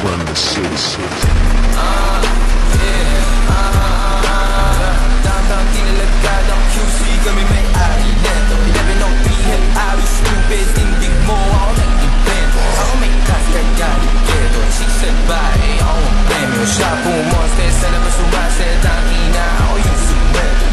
run the city. Downtown kinilagadang QC, kami may-ari neto. 11 PM, aris, stupid, tindig mo, ako nag-invento. Ako may class, kaya ligero. She said bye, ako ang premyo. Siya pumoste, sa labas umaset. Ang ina, ako yung sumweto.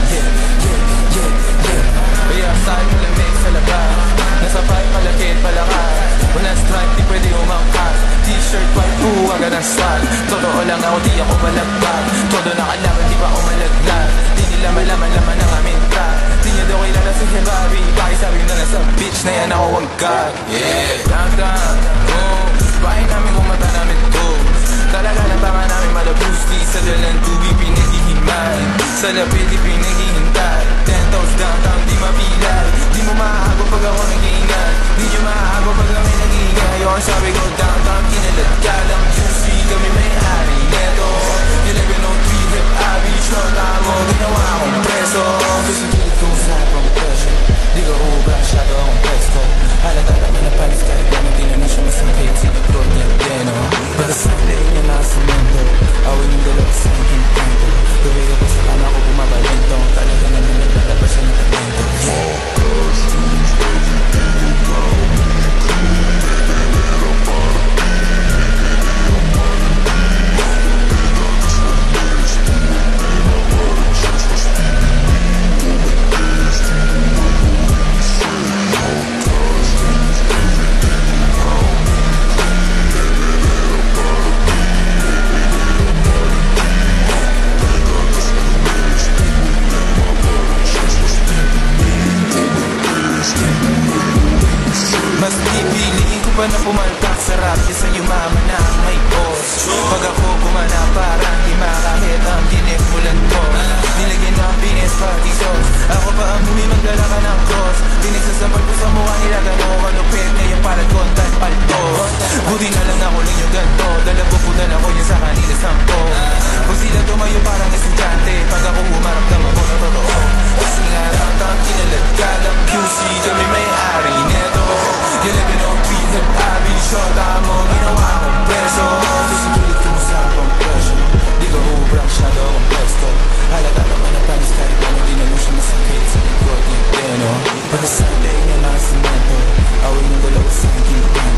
Kaya sa'yo malamig sa labas. Nasa pipe, palakit, palakas. Walang stripe, di pwede umangkas. T-shirt, white, agad ang swag. Totoo lang ako, di ako malagpag. Todo nakalaban, di pa ako malaglag. Di nila malaman laman ang aming trap. Di niya daw kilala si Bobby. Pakisabi na lang sa bitch na yan ako wagkag. Yeah, downtown, boom. Bahay namin kung mata namin to. Talaga ng tama namin malabus. Di sa dalang tubig pinaghihiman. Sa lapit di pinaghihintay. 10 toes downtown, di mapilay. Di mo maago pag ako nag-iingat. Di nyo maago pag kami nag-iingay. Yung sabi ko downtown, kinalat ka lang. QC, kami may-ari neto. 1103 hip, abi, short mo. Ginawa akong preso. Kasi pilit kong usapang presyo. Di ko ubra, masyado akong presto. Halata naman na panis kahit naman di na siya masangkit. Sinagod niya deno. Pagkasaklay niya na sa mundo. Awin yung dalawa sa aking kanto. Tuwig ako sa kama ko bumabalento. Talaga naman naglalabas siya ng talento. Mas pipiliin ko pa na pumalpak sa rap kaysa yumaman na ang may boss. Pag ako kumana parang di makahit ang ginikulan ko. Nilagyan ng binis pati sauce. Ako pa ang muli maglalaka ng cross. Pinagsasampal ko sa mukha nila gano'n ko kalupit. Ngayon parang kontan palto. Buti na lang ako lang yung ganto. Dalapuputan ako yun sa kanila sampo. Kung sila tumayo parang estudyante. Pag ako humarap naman ko na totoo. Kasi nga downtown kinalat ka lang QC, kami may-ari neto. 11 hip, abi, short mo. Ginawa akong preso. Kasi pilit kong usapang presyo. Di ko ubra, masyado akong presto. Halata naman na panis kahit ano. Di na mo siya masakit sa likod niya deno. Pagkasaklay niya na simento. Awin yung dalawa sa aking kanto.